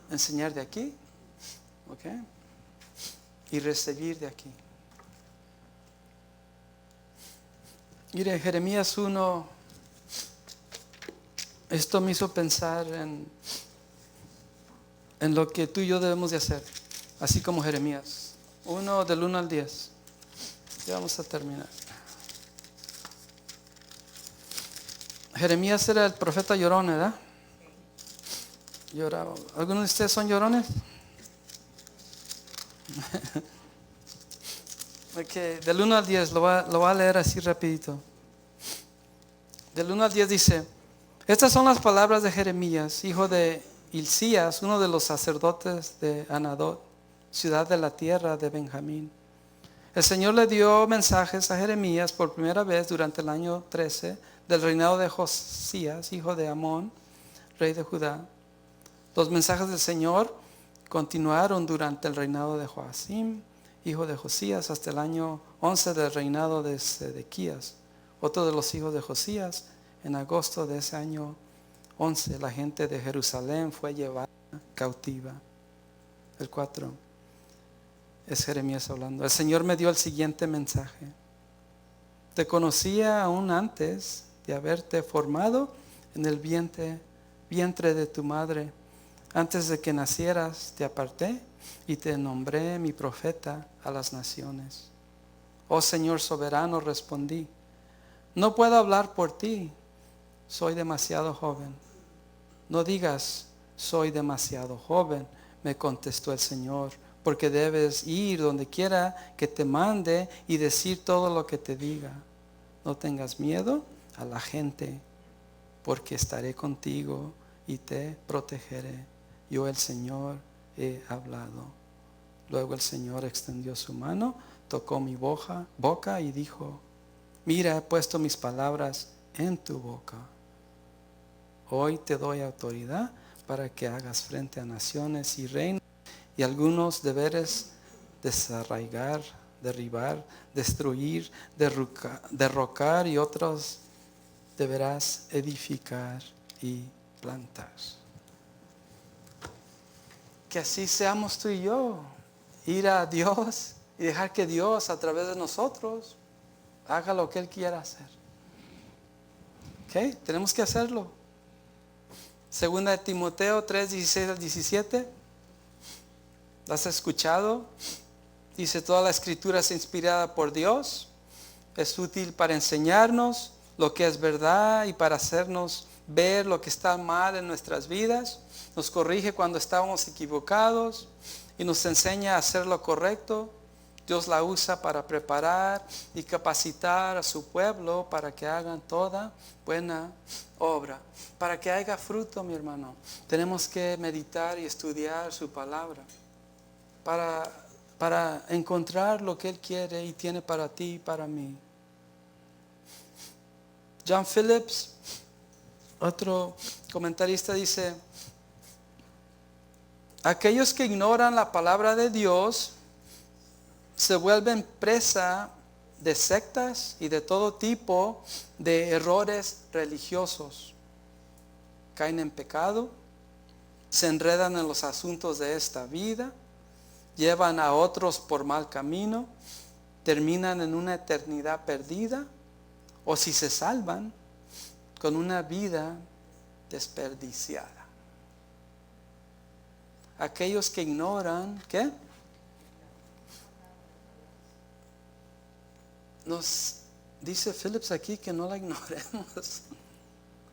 Speaker 1: enseñar de aquí, ¿ok? Y recibir de aquí. Mire, Jeremías 1, esto me hizo pensar en lo que tú y yo debemos de hacer, así como Jeremías. 1 del 1 al 10. Ya vamos a terminar. Jeremías era el profeta llorón, ¿verdad? Lloraba. ¿Algunos de ustedes son llorones? Okay, del 1 al 10 lo voy a leer así rapidito. Del 1 al 10 dice: estas son las palabras de Jeremías, hijo de Hilcías, uno de los sacerdotes de Anadot, ciudad de la tierra de Benjamín. El Señor le dio mensajes a Jeremías por primera vez durante el año 13 del reinado de Josías, hijo de Amón, rey de Judá. Los mensajes del Señor continuaron durante el reinado de Joacim, hijo de Josías, hasta el año 11 del reinado de Sedequías, otro de los hijos de Josías. En agosto de ese año 11, la gente de Jerusalén fue llevada cautiva. El 4 es Jeremías hablando. El Señor me dio el siguiente mensaje. Te conocía aún antes de haberte formado en el vientre de tu madre. Antes de que nacieras te aparté y te nombré mi profeta a las naciones. Oh Señor soberano, respondí, no puedo hablar por ti, soy demasiado joven. No digas, soy demasiado joven, me contestó el Señor, porque debes ir donde quiera que te mande y decir todo lo que te diga. No tengas miedo a la gente, porque estaré contigo y te protegeré. Yo el Señor he hablado. Luego el Señor extendió su mano, tocó mi boca y dijo, mira, he puesto mis palabras en tu boca. Hoy te doy autoridad para que hagas frente a naciones y reinos y algunos deberes desarraigar, derribar, destruir, derrocar y otros deberás edificar y plantar. Que así seamos tú y yo, ir a Dios y dejar que Dios a través de nosotros haga lo que Él quiera hacer. ¿Ok? Tenemos que hacerlo. Segunda de Timoteo 3, 16 al 17. ¿La has escuchado? Dice, toda la escritura es inspirada por Dios. Es útil para enseñarnos lo que es verdad y para hacernos ver lo que está mal en nuestras vidas. Nos corrige cuando estamos equivocados y nos enseña a hacer lo correcto. Dios la usa para preparar y capacitar a su pueblo para que hagan toda buena obra. Para que haya fruto, mi hermano, tenemos que meditar y estudiar su palabra. Para encontrar lo que Él quiere y tiene para ti y para mí. John Phillips, otro comentarista, dice, aquellos que ignoran la palabra de Dios se vuelven presa de sectas y de todo tipo de errores religiosos. Caen en pecado, se enredan en los asuntos de esta vida, llevan a otros por mal camino, terminan en una eternidad perdida, o si se salvan, con una vida desperdiciada. Aquellos que ignoran, ¿qué? Nos dice Phillips aquí que no la ignoremos.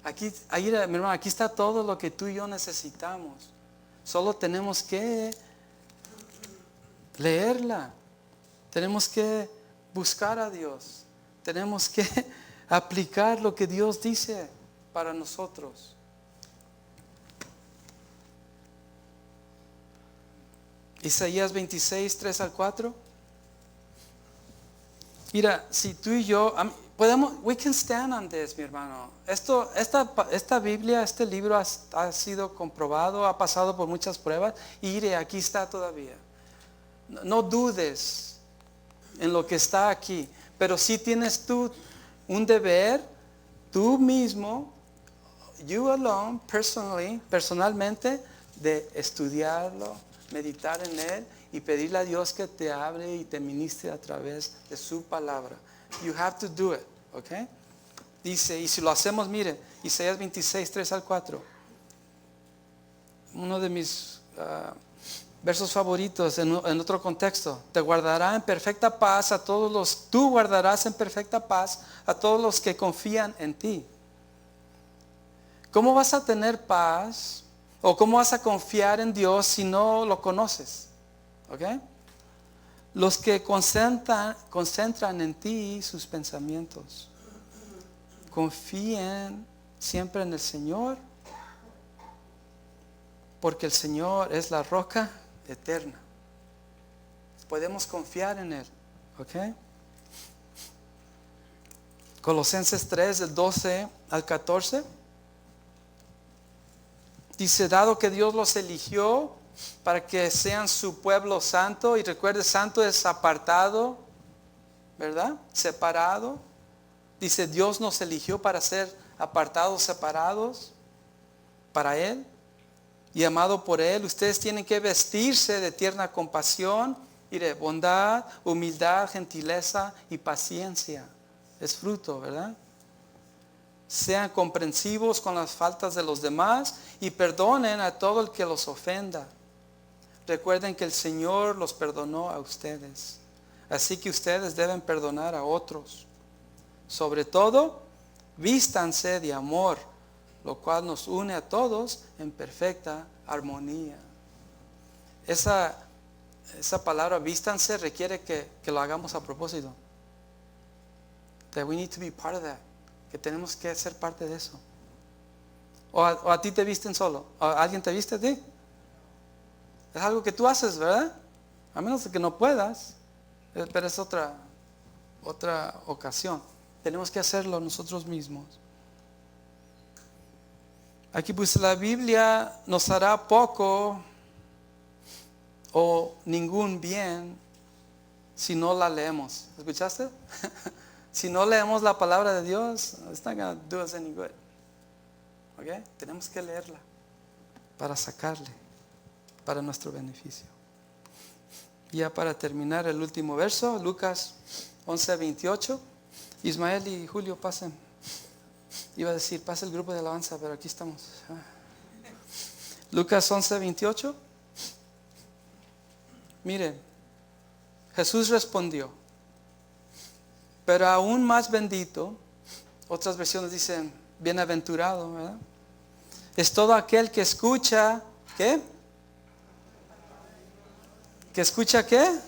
Speaker 1: Aquí, mi hermano, aquí está todo lo que tú y yo necesitamos. Solo tenemos que leerla. Tenemos que buscar a Dios. Tenemos que aplicar lo que Dios dice para nosotros. Isaías 26, 3 al 4. Mira, si tú y yo we can stand on this, mi hermano. Esta Biblia, este libro ha sido comprobado, ha pasado por muchas pruebas y aquí está todavía. No dudes en lo que está aquí, pero sí tienes tú un deber, tú mismo, you alone, personalmente, de estudiarlo, meditar en él y pedirle a Dios que te hable y te ministre a través de su palabra. You have to do it, ¿ok? Dice, y si lo hacemos, mire, Isaías 26, 3 al 4. Uno de mis versos favoritos en otro contexto. Tú guardarás en perfecta paz a todos los que confían en ti. ¿Cómo vas a tener paz o cómo vas a confiar en Dios si no lo conoces? ¿Ok? Los que concentran en ti sus pensamientos. Confíen siempre en el Señor, porque el Señor es la roca eterna. Podemos confiar en Él. ¿Ok? Colosenses 3, del 12 al 14. Dice, dado que Dios los eligió para que sean su pueblo santo, y recuerde, santo es apartado, ¿verdad? Separado. Dice, Dios nos eligió para ser apartados, separados para Él y amado por Él. Ustedes tienen que vestirse de tierna compasión y de bondad, humildad, gentileza y paciencia. Es fruto, ¿verdad? Sean comprensivos con las faltas de los demás y perdonen a todo el que los ofenda. Recuerden que el Señor los perdonó a ustedes. Así que ustedes deben perdonar a otros. Sobre todo, vístanse de amor, lo cual nos une a todos en perfecta armonía. Esa palabra vístanse requiere que lo hagamos a propósito. That we need to be part of that. Que tenemos que ser parte de eso. O a ti te visten solo. ¿O alguien te viste a ti? Es algo que tú haces, ¿verdad? A menos de que no puedas. Pero es otra ocasión. Tenemos que hacerlo nosotros mismos. Aquí pues la Biblia nos hará poco o ningún bien si no la leemos. ¿Escuchaste? Si no leemos la palabra de Dios, it's not going to do us any good. ¿Ok? Tenemos que leerla para sacarle, para nuestro beneficio. Y ya para terminar el último verso, Lucas 11:28. Ismael y Julio, pasen. Iba a decir, pasa el grupo de alabanza, pero aquí estamos. Lucas 11:28. Miren, Jesús respondió, pero aún más bendito, otras versiones dicen bienaventurado, ¿verdad? Es todo aquel que escucha, ¿qué? ¿Que escucha qué?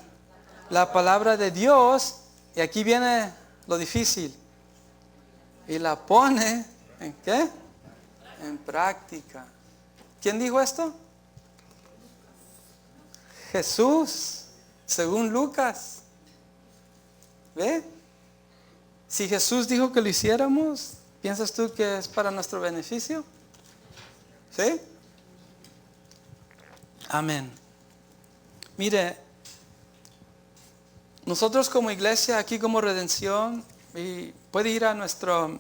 Speaker 1: La palabra de Dios, y aquí viene lo difícil, y la pone, ¿en qué? En práctica. ¿Quién dijo esto? Jesús, según Lucas. ¿Ve? Si Jesús dijo que lo hiciéramos, ¿piensas tú que es para nuestro beneficio? ¿Sí? Amén. Mire, nosotros como iglesia, aquí como Redención, y puede ir a nuestro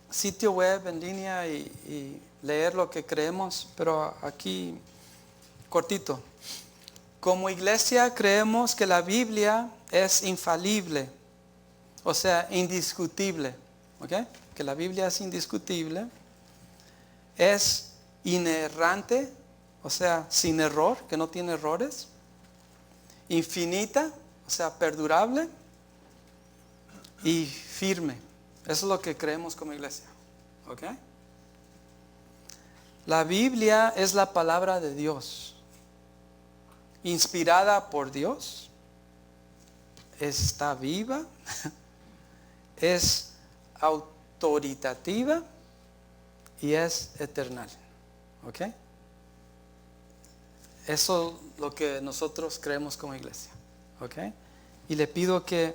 Speaker 1: sitio web en línea y leer lo que creemos, pero aquí cortito. Como iglesia creemos que la Biblia es infalible, o sea, indiscutible. ¿Ok? Que la Biblia es indiscutible, es inerrante, o sea, sin error, que no tiene errores, infinita, o sea, perdurable, y firme. Eso es lo que creemos como iglesia. ¿Ok? La Biblia es la palabra de Dios, inspirada por Dios, está viva, es autoritativa y es eterna. ¿Ok? Eso es lo que nosotros creemos como iglesia. ¿Ok? Y le pido que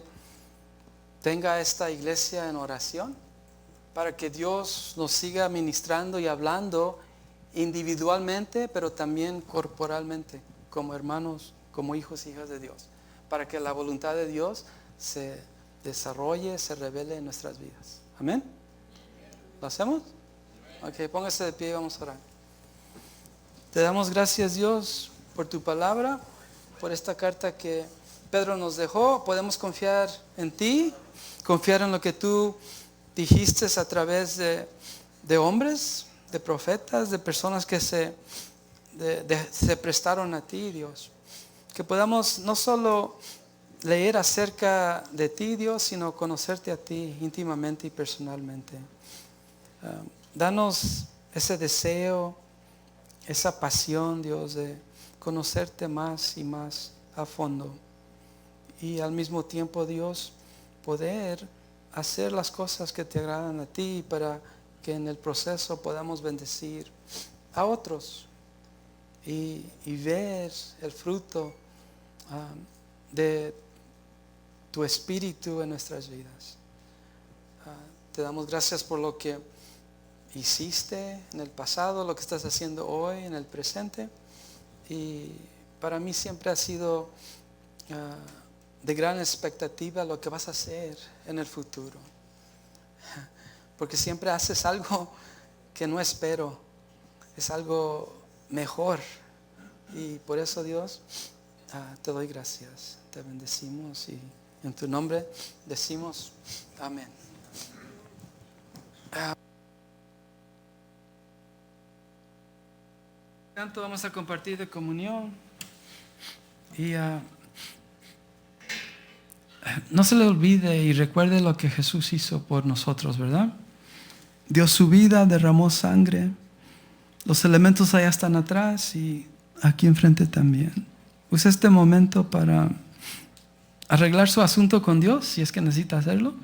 Speaker 1: tenga esta iglesia en oración para que Dios nos siga ministrando y hablando individualmente, pero también corporalmente, como hermanos, como hijos e hijas de Dios, para que la voluntad de Dios se desarrolle, se revele en nuestras vidas. Amén. ¿Lo hacemos? Ok, póngase de pie y vamos a orar. Te damos gracias, Dios, por tu palabra, por esta carta que Pedro nos dejó. Podemos confiar en ti, confiar en lo que tú dijiste a través de hombres, de profetas, de personas que se prestaron a ti, Dios. Que podamos no solo leer acerca de ti, Dios, sino conocerte a ti íntimamente y personalmente. Danos ese deseo, esa pasión, Dios, de conocerte más y más a fondo. Y al mismo tiempo, Dios, poder hacer las cosas que te agradan a ti para que en el proceso podamos bendecir a otros y ver el fruto de tu espíritu en nuestras vidas. Te damos gracias por lo que hiciste en el pasado, lo que estás haciendo hoy, en el presente. Y para mí siempre ha sido de gran expectativa lo que vas a hacer en el futuro. Porque siempre haces algo que no espero. Es algo mejor. Y por eso, Dios, te doy gracias. Te bendecimos y en tu nombre decimos amén. Tanto vamos a compartir de comunión. Y no se le olvide y recuerde lo que Jesús hizo por nosotros, ¿verdad? Dio su vida, derramó sangre. Los elementos allá están atrás y aquí enfrente también. Use este momento para arreglar su asunto con Dios, si es que necesita hacerlo,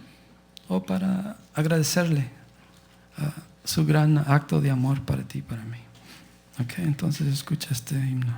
Speaker 1: o para agradecerle su gran acto de amor para ti y para mí. Ok, entonces escucha este himno.